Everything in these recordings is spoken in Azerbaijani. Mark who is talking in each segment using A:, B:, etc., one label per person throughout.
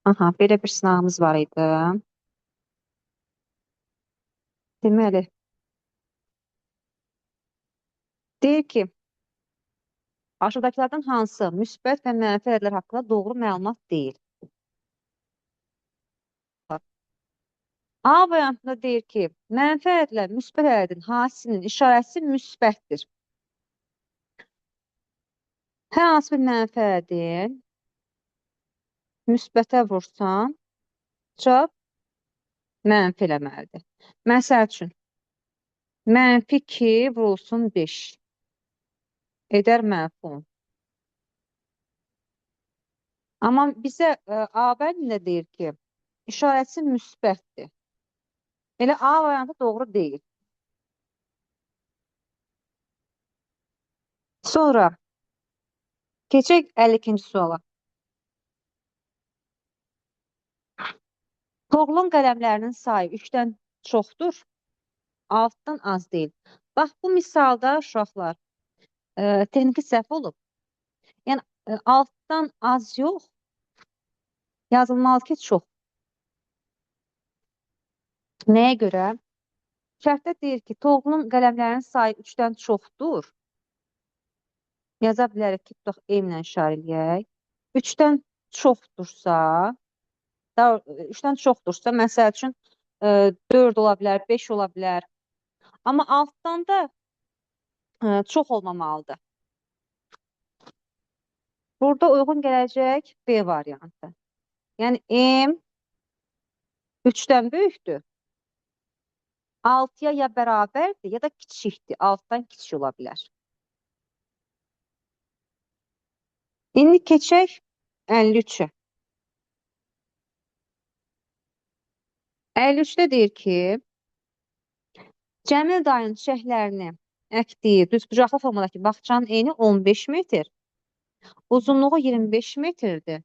A: Aha, belə bir sınavımız var idi. Deməli, deyir ki, aşağıdakılardan hansı müsbət və mənfi ədədlər haqqında doğru məlumat deyil? A variantında deyir ki, mənfi ədədlər müsbət ədədin hasisinin işarəsi müsbətdir. Hər hansı bir mənfi ədədin müsbətə vursan, cavab mənfi eləməlidir. Məsəl üçün, mənfi 2 vurulsun 5 edər mənfi 10. Amma bizə A bəndində deyir ki, işarəsi müsbətdir. Elə A variantı doğru deyil. Sonra keçək 52-ci suala. Toğlun qələmlərinin sayı 3-dən çoxdur, 6-dan az deyil. Bax, bu misalda uşaqlar texniki səhv olub. Yəni, 6-dan az yox, yazılmalı ki, çox. Nəyə görə? Şərtdə deyir ki, Toğlun qələmlərinin sayı 3-dən çoxdur. Yaza bilərik ki, tutaq E-ilə işarə eləyək. 3-dən çoxdursa, 3-dən çoxdursa, məsəl üçün 4 ola bilər, 5 ola bilər. Amma 6-dan da çox olmamalıdır. Burada uyğun gələcək B variantı. Yəni M 3-dən böyükdür. 6-ya ya bərabərdir, ya da kiçikdir. 6-dan kiçik ola bilər. İndi keçək 53-ə. 53-də deyir ki, Cəmil dayının çiçəklərini əkdiyi düzbucaqlı formadakı bağçanın eni 15 metr, uzunluğu 25 metrdir.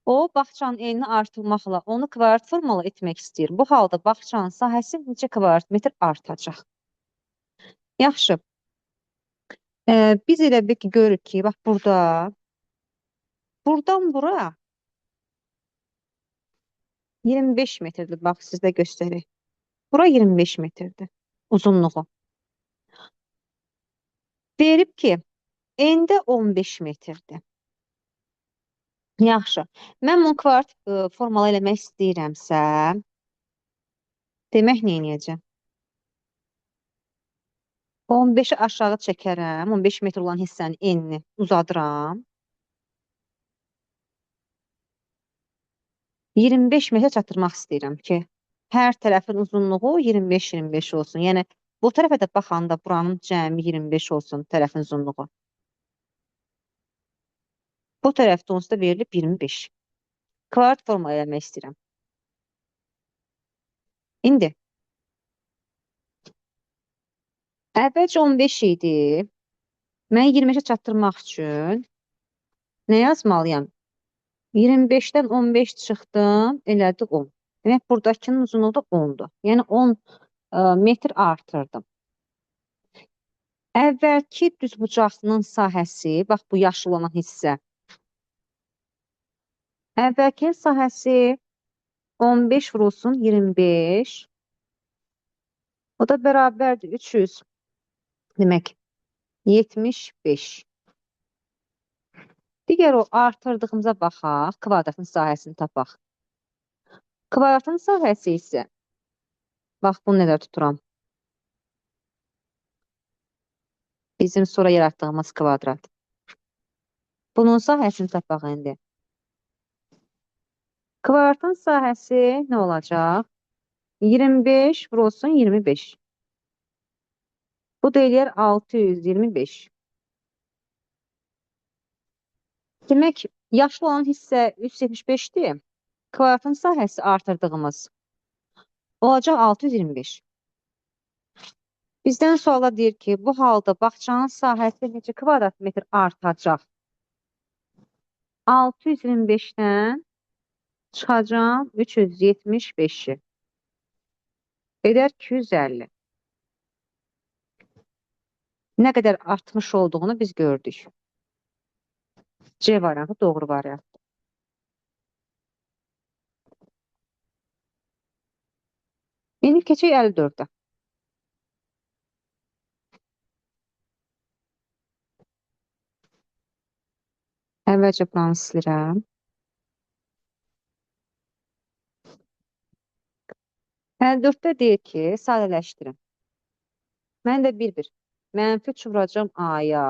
A: O, bağçanın enini artırmaqla onu kvadrat formalı etmək istəyir. Bu halda bağçanın sahəsi neçə kvadrat metr artacaq? Yaxşı. Biz elə bir ki, görürük ki, bax burada, buradan bura 25 metrdir. Bax, sizdə göstərir. Bura 25 metrdir uzunluğu. Verib ki, endə 15 metrdir. Yaxşı. Mən bunu kvadrat formalı eləmək istəyirəmsə, demək nə edəcəm? 15-i aşağı çəkərəm, 15 metr olan hissənin enini uzadıram. 25 metrə çatdırmaq istəyirəm ki, hər tərəfin uzunluğu 25-25 olsun. Yəni, bu tərəfə də baxanda buranın cəmi 25 olsun tərəfin uzunluğu. Bu tərəfdə onsuz da verilib 25. Kvadrat forma eləmək istəyirəm. İndi, əvvəlcə 15 idi. Mən 25-ə çatdırmaq üçün nə yazmalıyam? 25-dən 15 çıxdım, elədi 10. Demək, buradakının uzunluğu da 10-dur. Yəni, 10 metr artırdım. Əvvəlki düzbucaqlının sahəsi, bax bu yaşıl olan hissə. Əvvəlki sahəsi 15 vurulsun 25. O da bərabərdir 300. Demək, 75. Digər o artırdığımıza baxaq, kvadratın sahəsini tapaq. Kvadratın sahəsi isə, bax bunu nədə tuturam? Bizim sonra yaratdığımız kvadrat. Bunun sahəsini tapaq indi. Kvadratın sahəsi nə olacaq? 25 vurulsun 25. Bu da eləyər 625. Demək, yaşlı olan hissə 175-dir. Kvadratın sahəsi artırdığımız olacaq 625. Bizdən suala deyir ki, bu halda bağçanın sahəsi necə kvadrat metr artacaq? 625-dən çıxacam 375-i. Edər 250. Nə qədər artmış olduğunu biz gördük. C variantı doğru variantdır. keçək 54-ə. Əvvəlcə buranı silirəm. 54-də deyir ki, sadələşdirin. Mən də bir-bir. Mənfi 3 vuracam A-ya,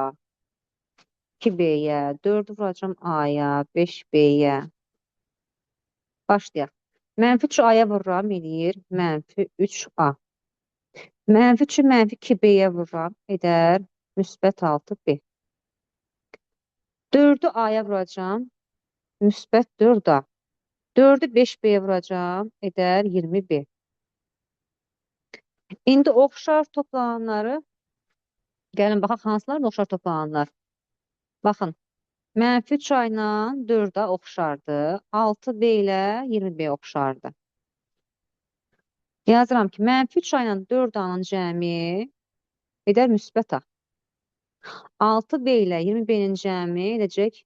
A: 2B-yə, 4 vuracam A-ya, 5B-yə. Başlayaq. Mənfi 3 A-ya vururam, eləyir. Mənfi 3A. Mənfi 3-ü mənfi 2B-yə vururam, edər. Müsbət 6B. 4-ü A-ya vuracam, müsbət 4A. 4-ü 5B-yə vuracam, edər 20B. İndi oxşar toplananları, gəlin baxaq, hansılar oxşar toplananlar? Baxın, mənfi 3 A ilə 4A oxşardı, 6B ilə 20B oxşardı. Yazıram ki, mənfi 3 A ilə 4A-nın cəmi edər müsbət A. 6B ilə 20B-nin cəmi edəcək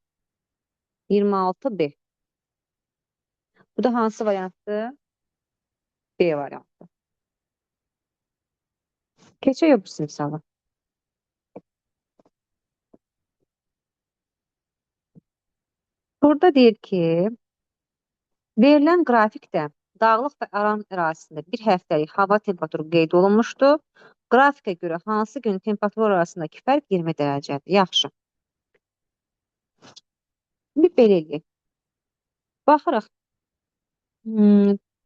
A: 26B. Bu da hansı variantdır? B variantı. Keçək öbürsü misala. Burada deyir ki, verilən qrafikdə dağlıq və aran ərazisində bir həftəlik hava temperaturu qeyd olunmuşdur. Qrafikə görə hansı gün temperatur arasındakı fərq 20 dərəcədir? Yaxşı. Bir belə eləyək. Baxırıq.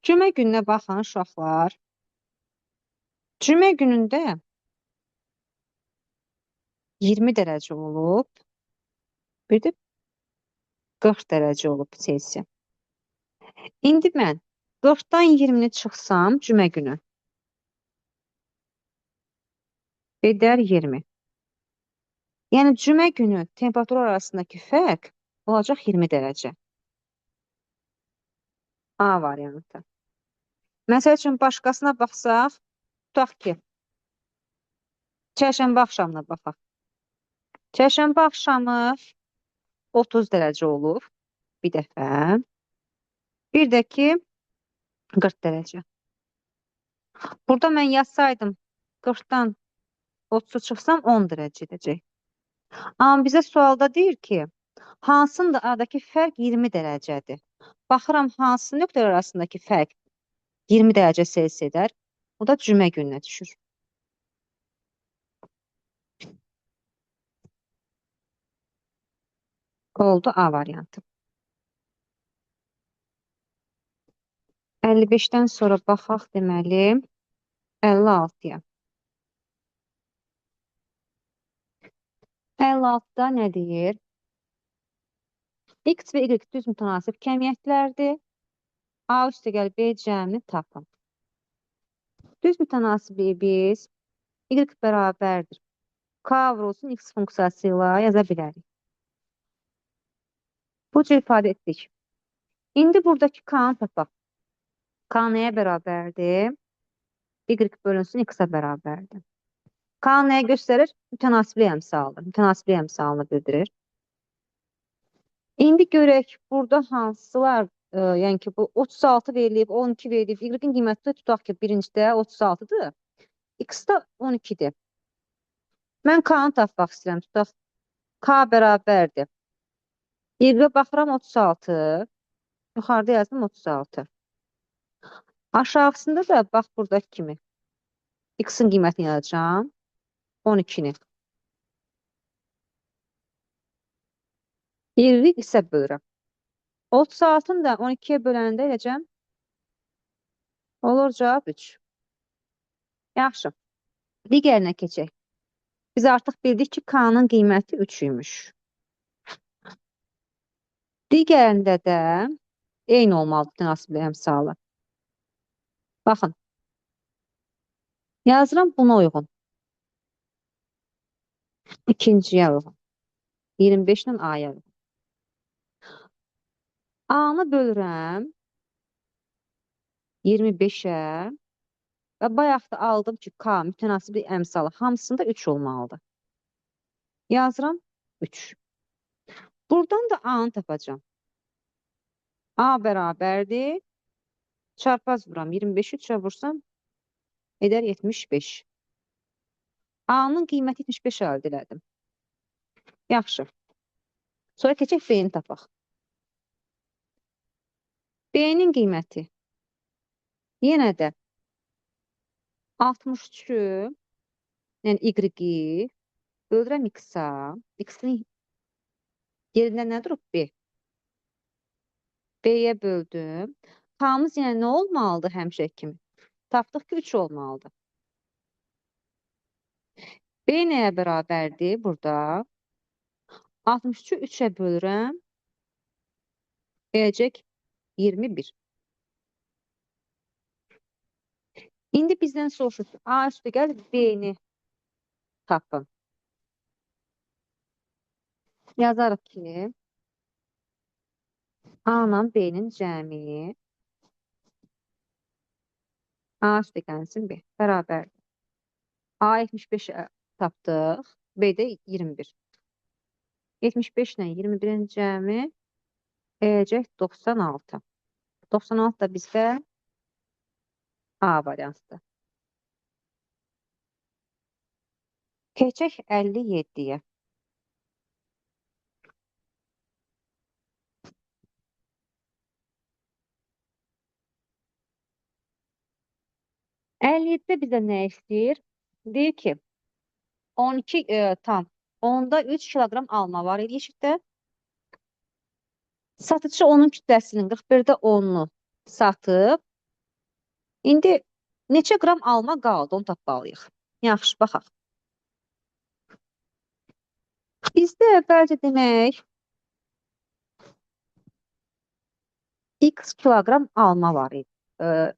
A: Cümə gününə baxın uşaqlar. Cümə günündə 20 dərəcə olub. Bir də 40 dərəcə olub Selsiya. İndi mən 40-dan 20-ni çıxsam cümə günü edər 20. Yəni cümə günü temperatur arasındakı fərq olacaq 20 dərəcə. A variantı. Məsəl üçün başqasına baxsaq, tutaq ki, çərşənbə axşamına baxaq. Çərşənbə axşamı 30 dərəcə olur bir dəfə. Bir də ki 40 dərəcə. Burada mən yazsaydım 40-dan 30 çıxsam 10 dərəcə edəcək. Amma bizə sualda deyir ki, hansında aradakı fərq 20 dərəcədir. Baxıram hansı nöqtələr arasındakı fərq 20 dərəcə Selsiya edər. Bu da cümə gününə düşür. Oldu A variantı. 55-dən sonra baxaq deməli 56-ya. 56-da nə deyir? X və Y düz mütənasib kəmiyyətlərdir. A üstəgəl B cəmini tapın. Düz mütənasibliyi biz Y bərabərdir. K vurulsun X funksiyası ilə yaza bilərik. Bu cür ifadə etdik. İndi buradakı K-nı tapaq. K nəyə bərabərdir? Y bölünsün X-a bərabərdir. K nəyə göstərir? Mütənasiblik əmsaldır. Mütənasiblik əmsalını bildirir. İndi görək, burada hansılar, yəni ki, bu 36 verilib, 12 verilib, Y-in qiyməti tutaq ki, birincidə 36-dır, X-da 12-dir. Mən K-nı tapmaq istəyirəm, tutaq K bərabərdir. Y-ə baxıram 36, yuxarıda yazdım 36. Aşağısında da bax buradakı kimi. X-in qiymətini yazacağım, 12-ni. Y-i isə bölürəm. 36-ını da 12-yə böləndə edəcəm. Olur cavab 3. Yaxşı. Digərinə keçək. Biz artıq bildik ki, K-nın qiyməti 3 imiş. Digərində də eyni olmalıdır mütənasiblik əmsalı. Baxın. Yazıram buna uyğun. İkinciyə uyğun. 25 ilə A-ya uyğun. A-nı bölürəm 25-ə və bayaq da aldım ki, K mütənasiblik əmsalı hamısında 3 olmalıdır. Yazıram 3. Buradan da A-nı tapacağım. A bərabərdir. Çarpaz vuram. 25-i 3-ə vursam edər 75. A-nın qiyməti 75 əldə elədim. Yaxşı. Sonra keçək B-ni tapaq. B-nin qiyməti yenə də 63-ü, yəni Y-i bölürəm X-a. X-in yerində nə durub? B. B-yə böldüm. K-mız yenə nə olmalıdır həmişə kimi? Tapdıq ki, 3 olmalıdır. B nəyə bərabərdir burada? 63-ü 3-ə bölürəm. Gələcək 21. İndi bizdən soruşur ki, A üstü gəl B-ni tapın. Yazarıq ki, A-la B-nin cəmi A üstü gəlsin B. Bərabərdir. A 75 tapdıq. B də 21. 75 ilə 21-in cəmi eləcək 96. 96 da bizdə A variantıdır. Keçək 57-yə. Əldə bizə nə istəyir? Deyir ki, 12 tam. Onda 3 kiloqram alma var idi eşikdə. Satıcı onun kütləsinin 41-də 10-unu satıb. İndi neçə qram alma qaldı? Onu tapmalıyıq. Yaxşı, baxaq. Bizdə əvvəlcə demək X kiloqram alma var idi.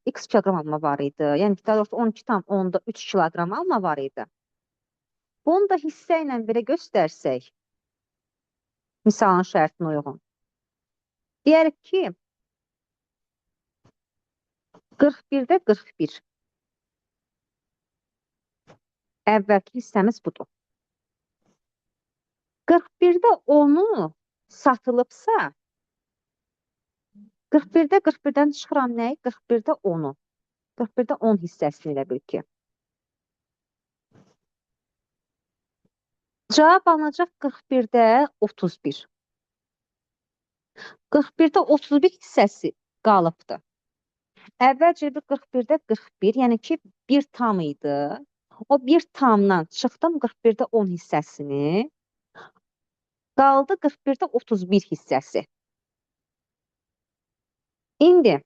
A: X kiloqram alma var idi. Yəni daha doğrusu 12 tam onda 3 kiloqram alma var idi. Bunu da hissə ilə belə göstərsək, misalın şərtinə uyğun. Deyərik ki, 41-də 41. Əvvəlki hissəmiz budur. 41-də 10-u satılıbsa, 41-də 41-dən çıxıram nəyi? 41-də 10-u. 41-də 10 hissəsini elə bil ki. Cavab alınacaq 41-də 31. 41-də 31 hissəsi qalıbdır. Əvvəlcə 41-də 41, yəni ki 1 tam idi. O 1 tamdan çıxdım 41-də 10 hissəsini. Qaldı 41-də 31 hissəsi. İndi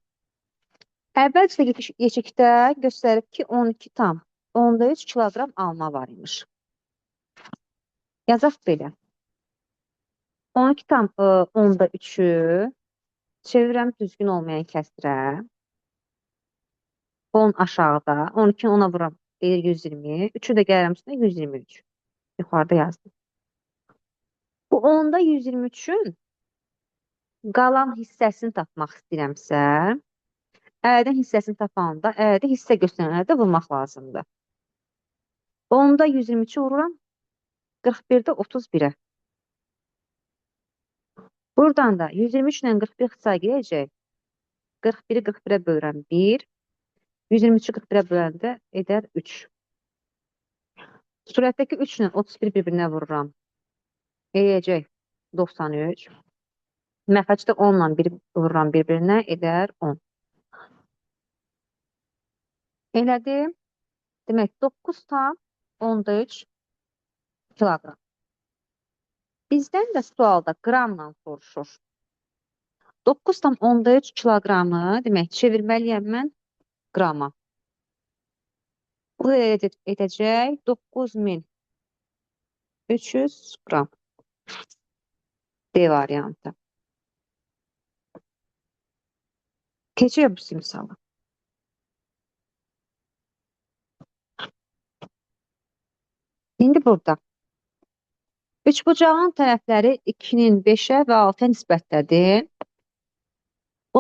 A: əvvəlcə yeşikdə göstərib ki 12 tam, onda 3 kiloqram alma var imiş. Yazaq belə. 12 tam onda 3-ü çevirəm düzgün olmayan kəsrə. 10 aşağıda. 12-ni ona vuram. 120. 3-ü də gəlirəm üstünə 123. Yuxarıda yazdım. Bu 10-da 123-ün qalan hissəsini tapmaq istəyirəmsə, əldən hissəsini tapanda əldə hissə göstərənlərdə vurmaq lazımdır. 10-da 123-ü vururam 41-də 31-ə. Buradan da 123 ilə 41 xısa gələcək. 41-i 41-ə bölürəm 1. 123-ü 41-ə böləndə edər 3. Surətdəki 3 ilə 31 bir-birinə vururam. Eləyəcək 93. Məxrəcdə 10 ilə 1 vururam bir-birinə edər 10. Elədim. Demək 9 tam 13 kiloqram. Bizdən də sualda qramla soruşur. 9 tam 13 kiloqramı demək çevirməliyəm mən qrama. Bu edəcək 9300 qram. D variantı. Keçək bu misalı. İndi burada. Üçbucağın tərəfləri 2-nin 5-ə və 6-ya nisbətdədir.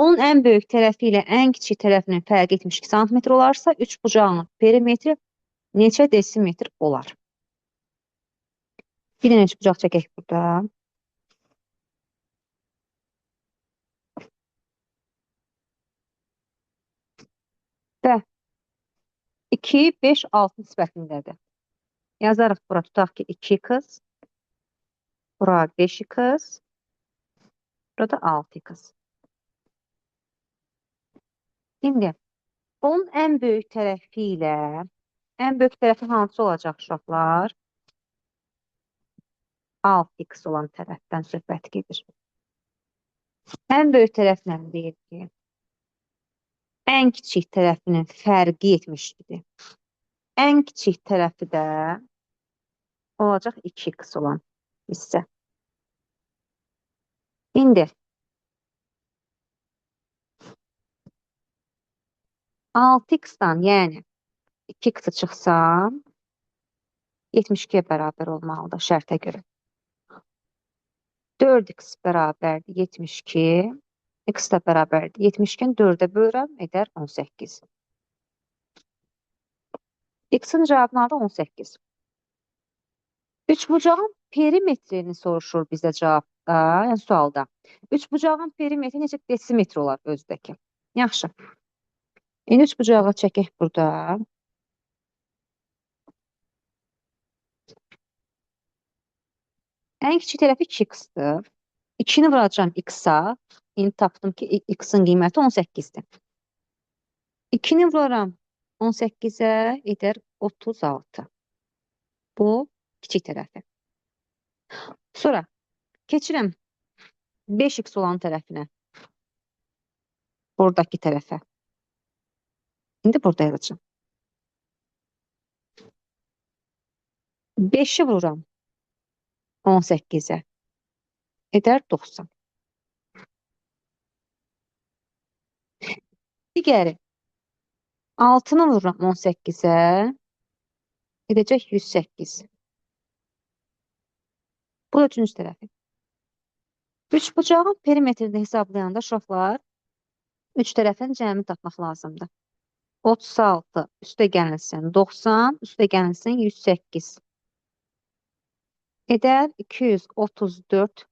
A: Onun ən böyük tərəfi ilə ən kiçik tərəfinin fərqi 72 sm olarsa, üçbucağın perimetri neçə desimetr olar? Bir dənə üçbucaq çəkək burada. Və 2, 5, 6 nisbətindədir. Yazarıq bura, tutaq ki 2x, bura 5x, burada 6x. İndi onun ən böyük tərəfi ilə ən böyük tərəfi hansı olacaq uşaqlar? 6x olan tərəfdən söhbət gedir. Ən böyük tərəflə deyir ki, ən kiçik tərəfinin fərqi 72-dir. Ən kiçik tərəfi də olacaq 2x olan hissə. İndi 6x-dan, yəni 2x çıxsa 72-yə bərabər olmalıdır şərtə görə. 4x bərabərdir 72, x də bərabərdir 72-ni 4-ə bölürəm, edər 18. X-in cavabını aldı 18. Üçbucağın perimetrini soruşur bizə cavabda, yəni sualda. Üçbucağın perimetri necə desimetr olar özdəki? Yaxşı. İndi üçbucağı çəkək burada. Ən kiçik tərəfi 2x-dir. 2-ni vuracağım x-a. İndi tapdım ki, x-in qiyməti 18-dir. 2-ni vururam 18-ə, edər 36. Bu, kiçik tərəfi. Sonra, keçirəm 5x olan tərəfinə. Buradakı tərəfə. İndi burada yazacağım. 5-i vururam 18-ə. Edər 90. Digəri 6-nı vururam 18-ə. Edəcək 108. Bu da üçüncü tərəfi. Üçbucağın perimetrini hesablayanda uşaqlar üç tərəfin cəmini tapmaq lazımdır. 36 üstə gəlsin 90, üstə gəlsin 108. Edər 234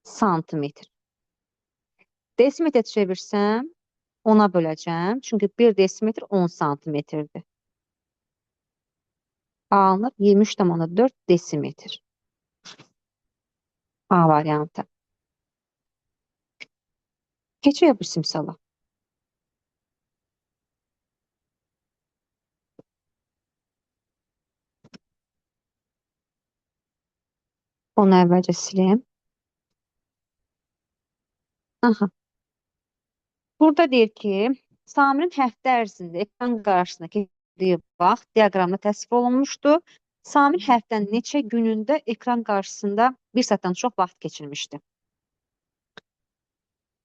A: santimetr. Desimetr çevirsəm 10-a böləcəm. Çünki 1 desimetr 10 santimetrdir. Alınır 23,4 desimetr. A variantı. Keçiyor bir simsala. Onu əvvəlcə sileyim. Aha. Burada deyir ki, Samirin həftə ərzində ekran qarşısına keçdiyi vaxt diaqramda təsvir olunmuşdu. Samir həftənin neçə günündə ekran qarşısında bir saatdan çox vaxt keçirmişdi.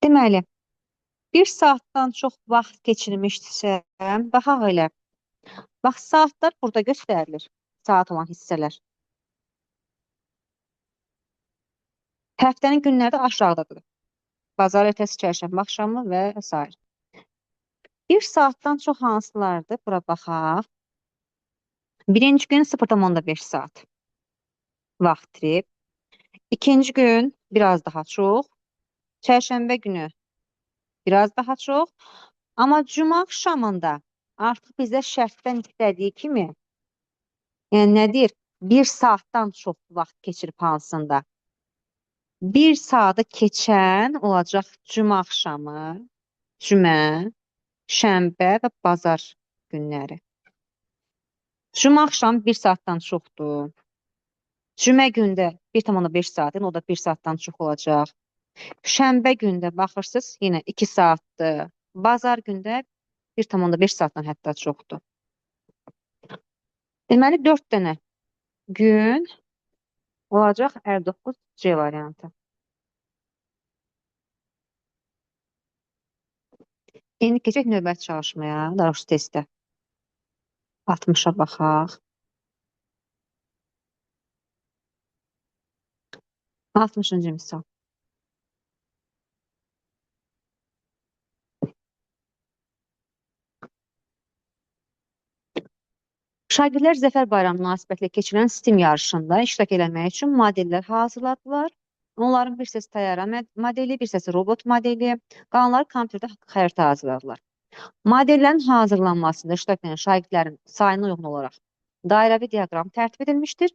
A: Deməli, bir saatdan çox vaxt keçirmişdirsə, baxaq elə. Bax, saatlar burada göstərilir. Saat olan hissələr. Həftənin günləri də aşağıdadır. Bazar ertəsi, çərşənbə axşamı və s. Bir saatdan çox hansılardır? Bura baxaq. Birinci gün 0,5 saat vaxt itirib. İkinci gün biraz daha çox. Çərşənbə günü biraz daha çox. Amma cuma axşamında artıq bizə şərtdən istədiyi kimi, yəni nə deyir? Bir saatdan çox vaxt keçirib hansında. Bir saatı keçən olacaq cuma axşamı, cümə, şənbə və bazar günləri. Cuma axşamı bir saatdan çoxdur. Cümə gündə 1,5 saat, o da bir saatdan çox olacaq. Şənbə gündə baxırsınız, yenə 2 saatdır. Bazar gündə 1,5 saatdan hətta çoxdur. Deməli, 4 dənə gün olacaq 59C variantı. İndi keçək növbəti çalışmaya, daha doğrusu testdə. 60-a baxaq. 60-cı misal. Şagirdlər Zəfər Bayramı münasibətilə keçirilən STEM yarışında iştirak eləmək üçün modellər hazırladılar. Onların bir hissəsi təyyarə modeli, bir hissəsi robot modeli, qalanları kompüterdə xəritə hazırladılar. Modellərin hazırlanmasında iştirak edən şagirdlərin sayına uyğun olaraq dairəvi diaqram tərtib edilmişdir.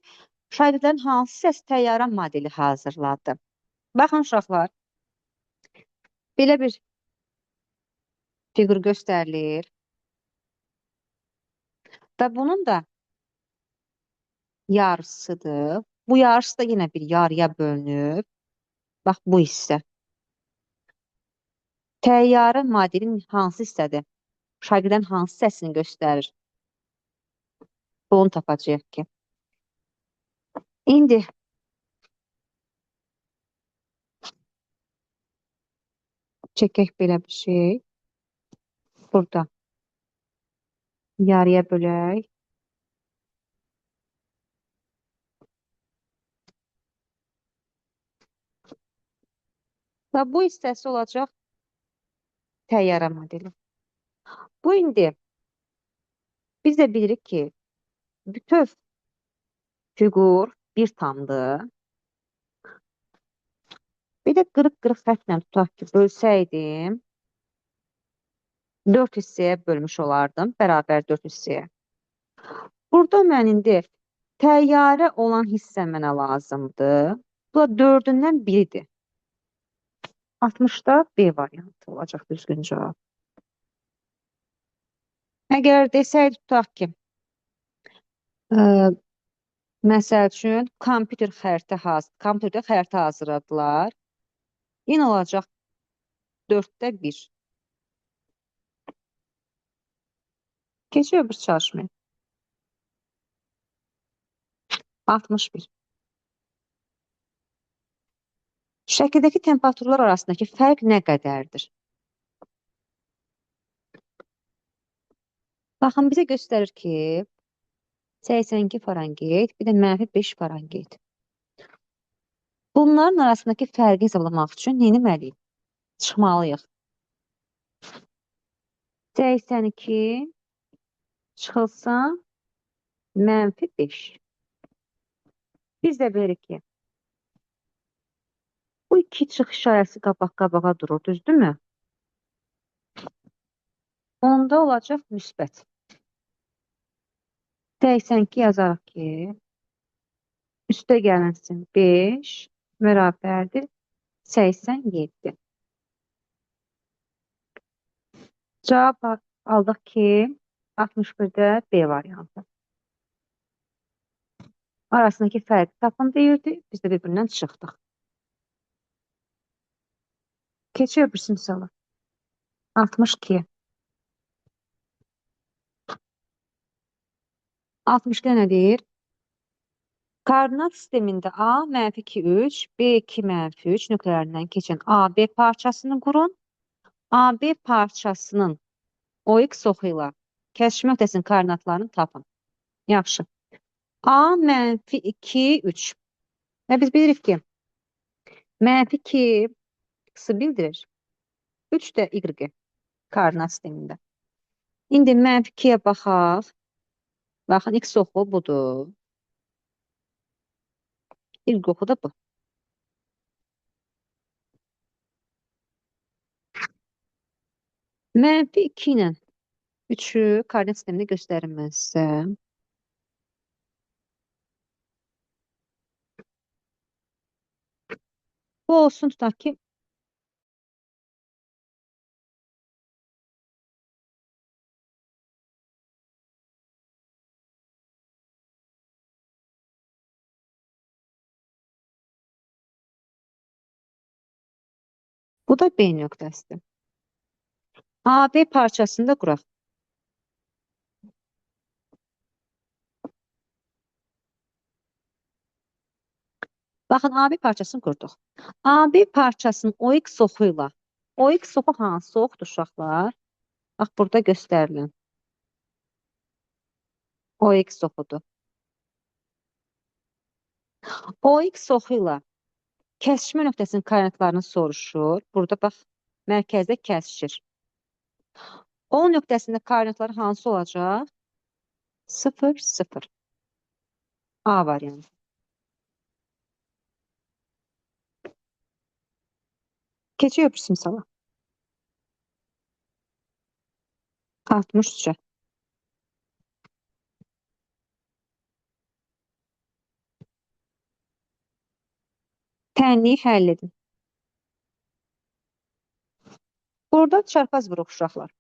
A: Şagirdlərin hansı hissəsi təyyarə modeli hazırladı? Baxın uşaqlar, belə bir fiqur göstərilir və bunun da yarısıdır. Bu yarısı da yenə bir yarıya bölünüb. Bax bu hissə. Təyyarə modelin hansı hissədir? Şagirdlərin hansı hissəsini göstərir? Bunu tapacağıq ki. İndi çəkək belə bir şey. Burada yarıya bölək. Və bu hissəsi olacaq təyyarə modeli. Bu indi biz də bilirik ki, bütöv fiqur bir tamdır. Bir də qırıq-qırıq xətlə tutaq ki, bölsəydim, 4 hissəyə bölmüş olardım, bərabər 4 hissəyə. Burada mən indi təyyarə olan hissə mənə lazımdır. Bu da 4-ündən biridir. 60-da B variantı olacaq düzgün cavab. Əgər desəydik tutaq ki, məsəl üçün kompüterdə xəritə hazırladılar. Yenə olacaq 4-də 1. Keçiyor bir çalışmaya. 61. Şəkildəki temperaturlar arasındakı fərq nə qədərdir? Baxın, bizə göstərir ki, 82 Farenheit, bir də -5 Farenheit. Bunların arasındakı fərqi hesablamaq üçün nə etməliyik? Çıxmalıyıq. 82 çıxılsa -5. Biz də bilirik ki, bu iki çıx işarəsi qabaq-qabağa durur, düzdürmü? Onda olacaq müsbət. 82 yazarıq ki, üstə gələnsin 5 bərabərdir 87. Cavab aldıq ki, 61-də B variantı. Arasındakı fərqi tapın deyirdi, biz də bir-birindən çıxdıq. Keçiyor bir misalı. 62. 62 nə deyir? Koordinat sistemində A -2, 3, B2 -3 nöqtələrindən keçən AB parçasını qurun. AB parçasının OX oxu ilə kəsişmə nöqtəsinin koordinatlarını tapın. Yaxşı. A -2, 3. Və biz bilirik ki, -2 x-i bildirir. 3 də y koordinat sistemində. İndi -2-yə baxaq. Baxın, x oxu budur. Y oxu da bu. -2 ilə 3-ü koordinat sistemində göstərim mən sizə. Bu olsun, tutaq ki, bu da B nöqtəsidir. AB parçasını da quraq. Baxın, AB parçasını qurduq. AB parçasının OX oxu ilə. OX oxu hansı oxudur uşaqlar? Bax, burada göstərilən. OX oxudur. OX oxu ilə kəsişmə nöqtəsinin koordinatlarını soruşur. Burada bax, mərkəzdə kəsişir. O nöqtəsində koordinatları hansı olacaq? 0, 0. A variantı. Keçiyor bir misala. 63-ə. Tənliyi həll edin. Burada çarpaz vuruq uşaqlar.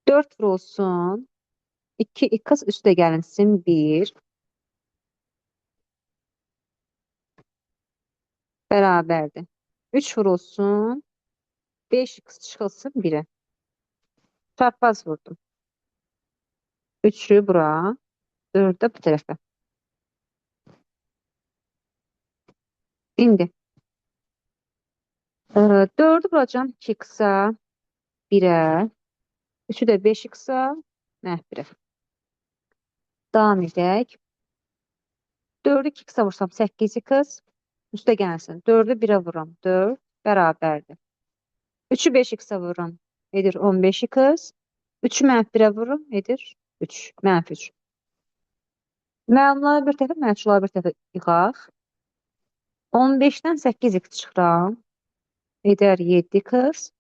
A: 4 vurulsun. 2x üstə gəlinsin 1. Bərabərdir. 3 vurulsun. 5x çıxılsın 1-ə. Çarpaz vurdum. 3'ü bura. 4'ü bu tərəfə. İndi 4'ü vuracağım 2x-a, 1'ə. 3'ü də 5x-a, 1'ə. Davam edək. 4'ü 2x-a vursam 8x. Üstə gəlsin. 4'ü 1'ə vuram. 4 bərabərdir. 3'ü 5x-a vururam. Edir 15x. 3'ü -1'ə vururum. Edir 3. -3. Məlumatları bir tərəfə, məchulları bir tərəfə yığaq. 15'dən 8x çıxıram. Edər 7x.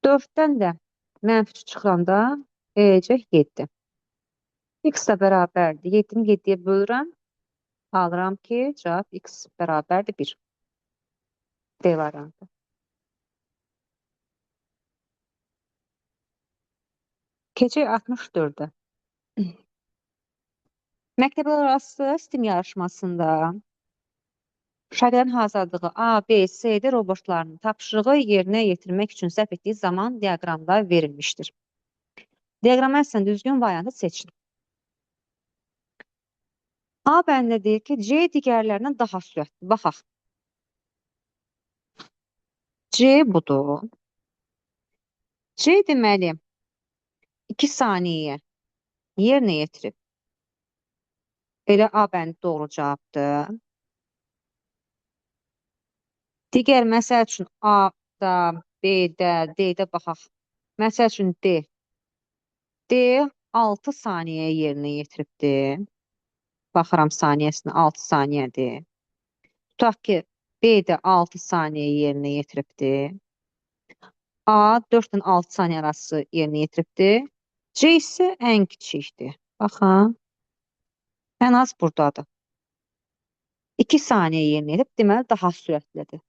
A: 4'dən də -3 çıxıranda eləcək 7. X da bərabərdir. 7'ni 7'yə bölürəm. Alıram ki, cavab x bərabərdir 1. D variantı. Keçək 64'ə. Məktəblər arası STEM yarışmasında şagirdlərin hazırladığı A, B, C, D robotlarının tapşırığı yerinə yetirmək üçün sərf etdiyi zaman diaqramda verilmişdir. Diaqrama əsasən düzgün variantı seçin. A bəndə deyir ki, C digərlərindən daha sürətli. Baxaq. C budur. C deməli 2 saniyə yerinə yetirib. Elə A bəndi doğru cavabdır. Digər məsəl üçün A-da, B-də, D-də baxaq. Məsəl üçün D. D 6 saniyə yerinə yetiribdir. Baxıram saniyəsinə 6 saniyədir. Tutaq ki, B də 6 saniyə yerinə yetiribdir. A 4-dən 6 saniyə arası yerinə yetiribdir. C isə ən kiçikdir. Baxın. Ən az buradadır. 2 saniyə yerinə yetirib, deməli daha sürətlidir.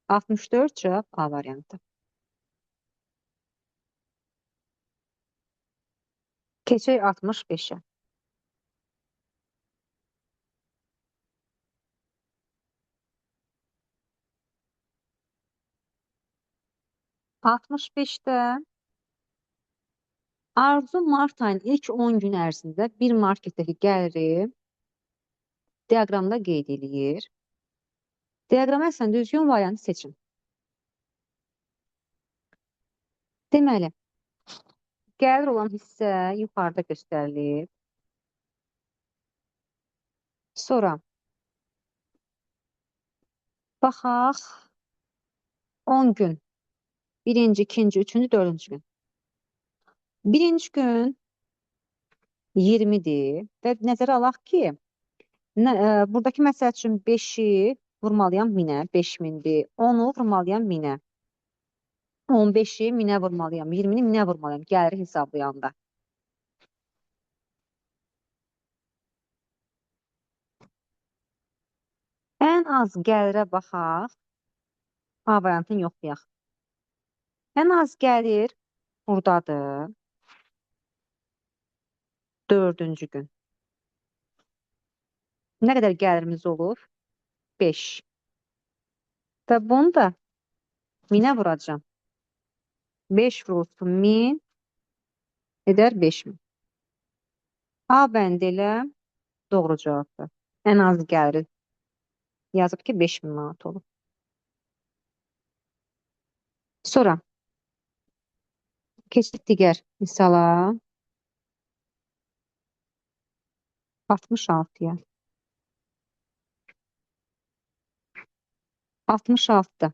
A: 64 cavab A variantı. Keçək 65'ə. Altmış beşdə Arzu mart ayının ilk 10 gün ərzində bir marketdəki gəliri diaqramda qeyd edir. Diaqrama əsasən düzgün variantı seçin. Deməli, gəlir olan hissə yuxarıda göstərilir. Sonra baxaq 10 gün. Birinci, ikinci, üçüncü, dördüncü gün. Birinci gün 20'dir və nəzərə alaq ki, buradakı məsəl üçün 5'i vurmalıyam 1000'ə, 5000'dir. 10'u vurmalıyam 1000'ə. 15'i 1000'ə vurmalıyam, 20'ni 1000'ə vurmalıyam, gəliri hesablayanda. Ən az gəlirə baxaq. A variantını yoxlayaq. Ən az gəlir buradadır. 4-cü gün. Nə qədər gəlirimiz olur? 5. Və bunu da 1000'ə vuracağım. 5 vurulsun 1000 edər 5000. A bəndi ilə doğru cavabdır. Ən az gəlir yazıb ki 5000 manat olur. Sonra keçid digər misala 66'ya. 66'da.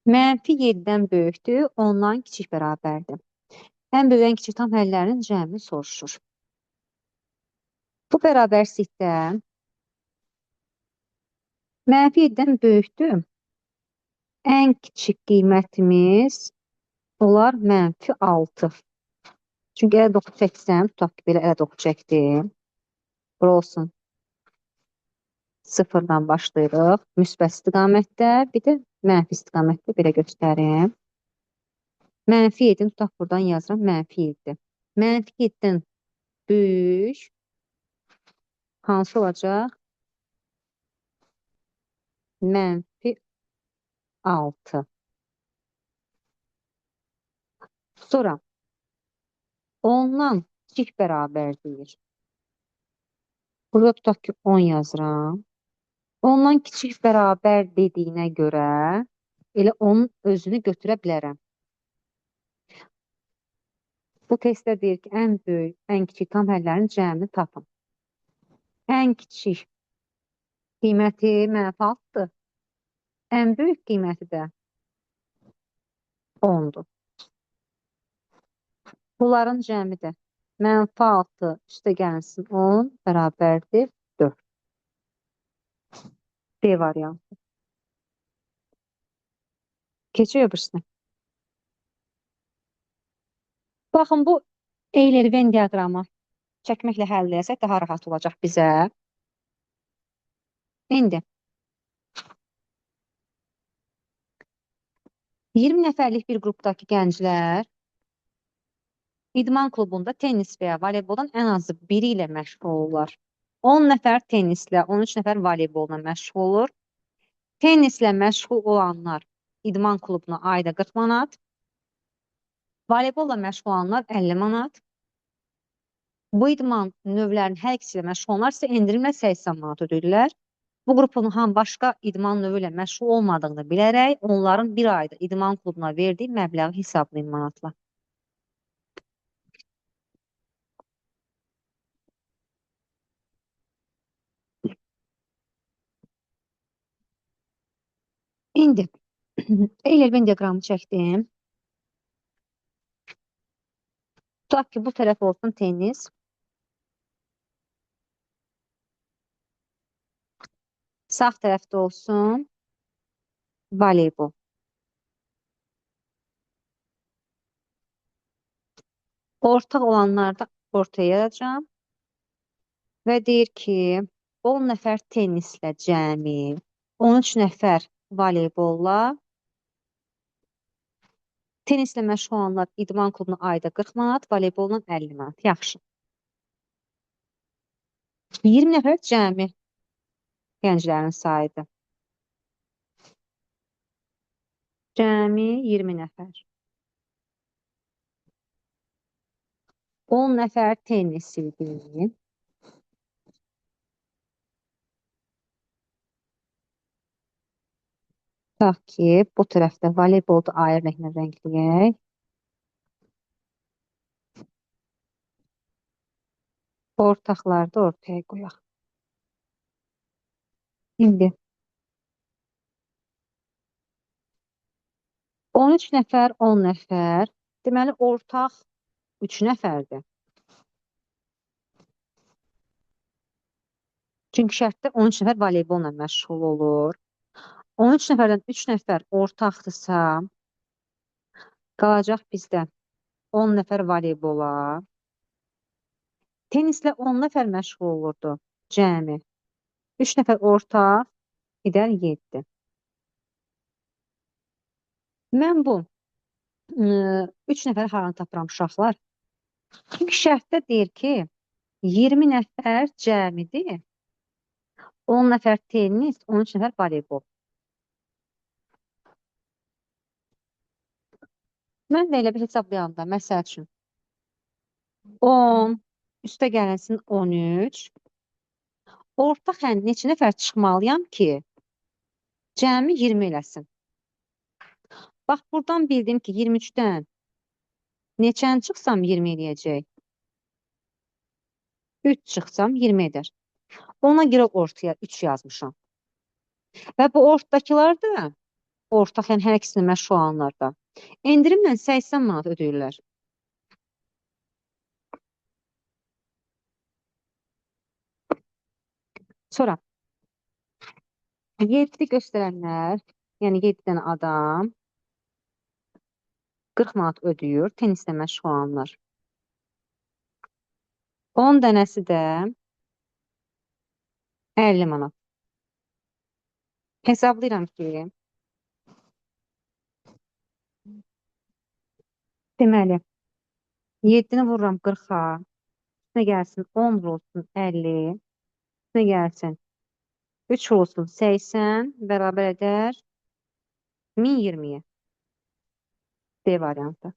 A: -7'dən böyükdür, ondan kiçik bərabərdir. Ən böyük, ən kiçik tam həllərinin cəmini soruşur. Bu bərabərslikdə Mənfi 7-dən böyükdür. Ən kiçik qiymətimiz olar -6. Çünki elə 9 çəksəm, tutaq ki, belə elə 9 çəkdim. Bura olsun. Sıfırdan başlayırıq. Müsbət istiqamətdə, bir də mənfi istiqamətdə belə göstərim. -7 tutaq buradan yazıram, -7. -7-dən böyük hansı olacaq? -6. Sonra ondan kiçik bərabər deyir. Burada tutaq ki, 10 yazıram. Ondan kiçik bərabər dediyinə görə elə onun özünü götürə bilərəm. Bu testdə deyir ki, ən böyük, ən kiçik tam həllərin cəmini tapın. Ən kiçik qiyməti -6-dır. Ən böyük qiyməti də 10-dur. Bunların cəmi də -6 üstə gəlsin 10 bərabərdir 4. B variantı. Keçiyor öbürsünə. Baxın, bu Euler-Venn diaqramı çəkməklə həll etsək daha rahat olacaq bizə. İndi 20 nəfərlik bir qrupdakı gənclər idman klubunda tennis və ya voleyboldan ən azı biri ilə məşğul olurlar. 10 nəfər tennislə, 13 nəfər voleybolla məşğul olur. Tennislə məşğul olanlar idman klubuna ayda 40 manat, voleybolla məşğul olanlar 50 manat. Bu idman növlərinin hər ikisi ilə məşğul olanlar isə endirimlə 80 manat ödəyirlər. Bu qrupun başqa idman növü ilə məşğul olmadığını bilərək, onların bir ayda idman klubuna verdiyi məbləği hesablayın manatla. İndi Euler-Venn diaqramı çəkdim. Tutaq ki, bu tərəf olsun tennis. Sağ tərəfdə olsun voleybol. Ortaq olanları da ortaya yazacağım. Və deyir ki, 10 nəfər tennislə cəmi, 13 nəfər voleybolla, tennislə məşğul olanlar idman klubuna ayda 40 manat, voleybolla 50 manat. Yaxşı. 20 nəfər cəmi gənclərin sayıdır. Cəmi 20 nəfər. 10 nəfər tennis sildiyi. Tutaq ki, bu tərəfdə voleybolda ayrı rənglə rəngləyək. Ortaqları da ortaya qoyaq. İndi 13 nəfər, 10 nəfər. Deməli, ortaq 3 nəfərdir. Çünki şərtdə 13 nəfər voleybolla məşğul olur. 13 nəfərdən 3 nəfər ortaqdırsa, qalacaq bizdə 10 nəfər voleybola. Tennislə 10 nəfər məşğul olurdu cəmi. 3 nəfər ortaq, edər 7. Mən bu 3 nəfər haranı tapıram uşaqlar? Çünki şərtdə deyir ki, 20 nəfər cəmidir, 10 nəfər tennis, 13 nəfər voleybol. Mən də elə bir hesablayanda, məsəl üçün, 10, üstə gələnsin 13, ortaq neçə nəfər çıxmalıyam ki, cəmi 20 eləsin. Bax, buradan bildim ki, 23-dən neçəni çıxsam 20 eləyəcək. 3 çıxsam 20 edər. Ona görə ortaya 3 yazmışam. Və bu ortadakılar da, ortaq, yəni hər ikisini məşğul olanlar da, endirimlə 80 manat ödəyirlər. Sonra 7 göstərənlər, yəni 7 dənə adam 40 manat ödəyir, tennislə məşğul olanlar. 10 dənəsi də 50 manat. Hesablayıram ki, deməli, 7-ni vururam 40-a, üstünə gəlsin 10 vurulsun 50, üstünə gəlsin 3 vurulsun 80, bərabər edər 1020-yə. D variantı.